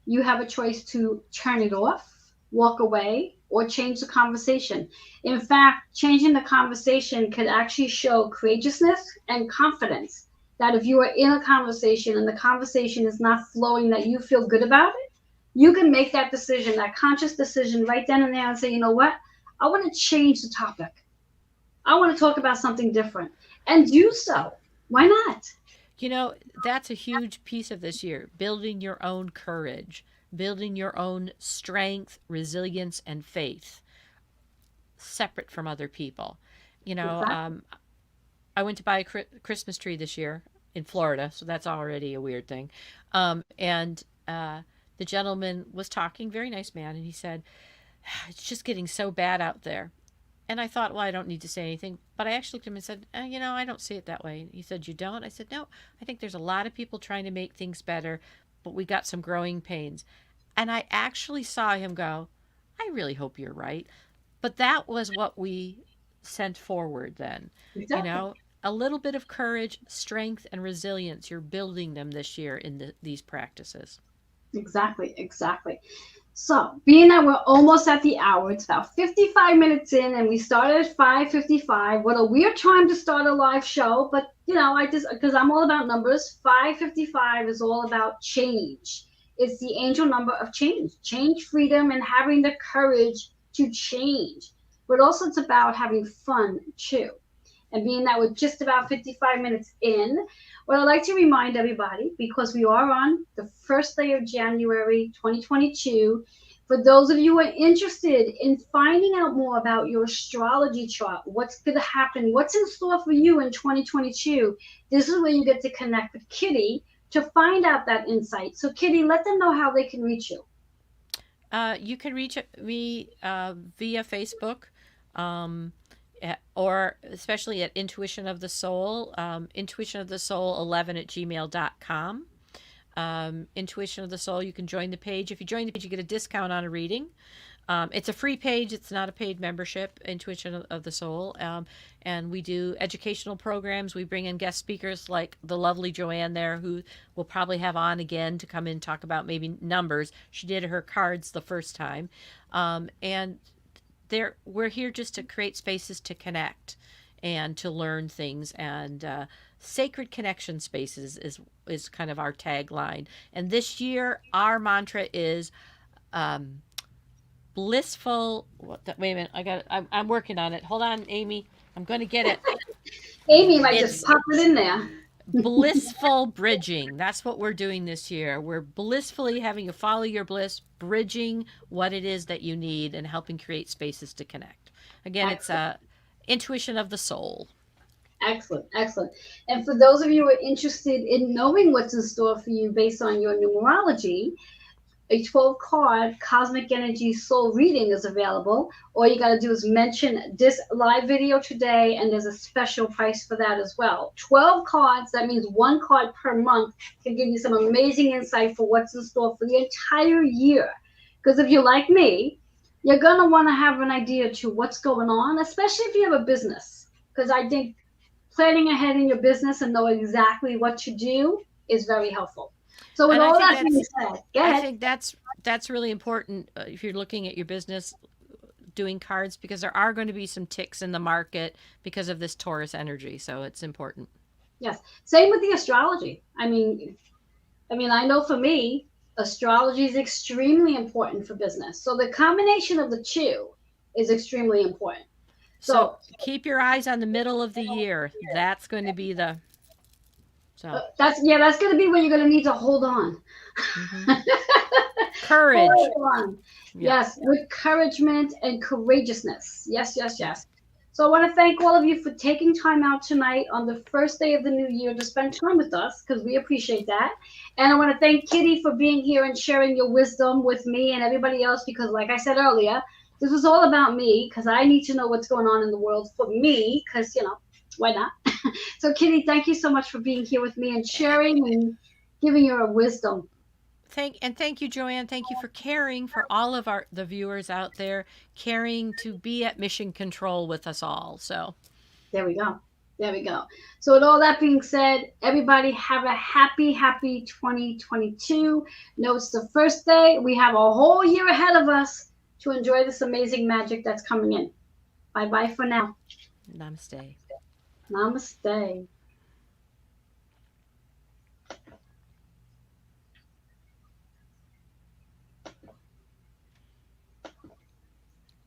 you have a choice to turn it off, walk away, or change the conversation. In fact, changing the conversation could actually show courageousness and confidence. That if you are in a conversation and the conversation is not flowing, that you feel good about it, you can make that decision, that conscious decision right then and there and say, you know what? I want to change the topic. I want to talk about something different and do so. Why not? You know, that's a huge piece of this year, building your own courage, building your own strength, resilience, and faith, separate from other people. You know, Exactly. I went to buy a Christmas tree this year in Florida, so that's already a weird thing. And the gentleman was talking, very nice man, and he said, "It's just getting so bad out there." And I thought, well, I don't need to say anything. But I actually looked at him and said, you know, I don't see it that way. He said, you don't? I said, no, I think there's a lot of people trying to make things better, but we got some growing pains. And I actually saw him go, I really hope you're right. But that was what we sent forward then. You Exactly. know, a little bit of courage, strength, and resilience. You're building them this year in these practices. Exactly. Exactly. So, being that we're almost at the hour, it's about 55 minutes in, and we started at 5:55. What a weird time to start a live show, but I just because I'm all about numbers. 5:55 is all about change. It's the angel number of change, freedom, and having the courage to change. But also, it's about having fun too. And being that we're just about 55 minutes in, what I'd like to remind everybody, because we are on the first day of January 2022, for those of you who are interested in finding out more about your astrology chart, what's going to happen, what's in store for you in 2022, this is where you get to connect with Kitty to find out that insight. So, Kitty, let them know how they can reach you. You can reach me via Facebook, or especially at Intuition of the Soul, Intuition of the Soul 11 at gmail.com. Intuition of the Soul, you can join the page. If you join the page, you get a discount on a reading. It's a free page. It's not a paid membership, Intuition of the Soul. And we do educational programs. We bring in guest speakers like the lovely Joanne there, who we'll probably have on again to come in and talk about maybe numbers. She did her cards the first time. And we're here just to create spaces to connect and to learn things, and sacred connection spaces is kind of our tagline. And this year our mantra is um, blissful. Wait a minute, I'm working on it. Hold on, Amy. I'm going to get it. Amy might just It's pop it in there. blissful bridging. That's what we're doing this year. We're blissfully having you follow your bliss, bridging what it is that you need and helping create spaces to connect. Again, it's Excellent. intuition of the soul. Excellent, excellent. And for those of you who are interested in knowing what's in store for you based on your numerology, a 12 card cosmic energy soul reading is available. All you got to do is mention this live video today, and there's a special price for that as well. 12 cards, that means one card per month, can give you some amazing insight for what's in store for the entire year. Because if you're like me, you're going to want to have an idea to what's going on, especially if you have a business. Because I think planning ahead in your business and know exactly what to do is very helpful. So, with And I all think that being that's said, go I ahead. think that's really important if you're looking at your business doing cards, because there are going to be some ticks in the market because of this Taurus energy. So it's important. Yes. Same with the astrology. I mean, I know for me, astrology is extremely important for business. So the combination of the two is extremely important. So So keep your eyes on the middle of the year. That's going to be the so that's going to be where you're going to need to hold on. mhm. Courage. Hold on. Yeah. Yes, with encouragement and courageousness. Yes, yes, yes. So I want to thank all of you for taking time out tonight on the first day of the new year to spend time with us, because we appreciate that. And I want to thank Kitty for being here and sharing your wisdom with me and everybody else, because like I said earlier, this was all about me, because I need to know what's going on in the world for me, because why not? So Kitty, thank you so much for being here with me and sharing and giving your wisdom. Thank you, Joanne. Thank you for caring for all of the viewers out there, caring to be at mission control with us all. So There we go. There we go. So, with all that being said, everybody have a happy, happy 2022. No, it's the first day. We have a whole year ahead of us to enjoy this amazing magic that's coming in. Bye bye for now. namaste. Namaste.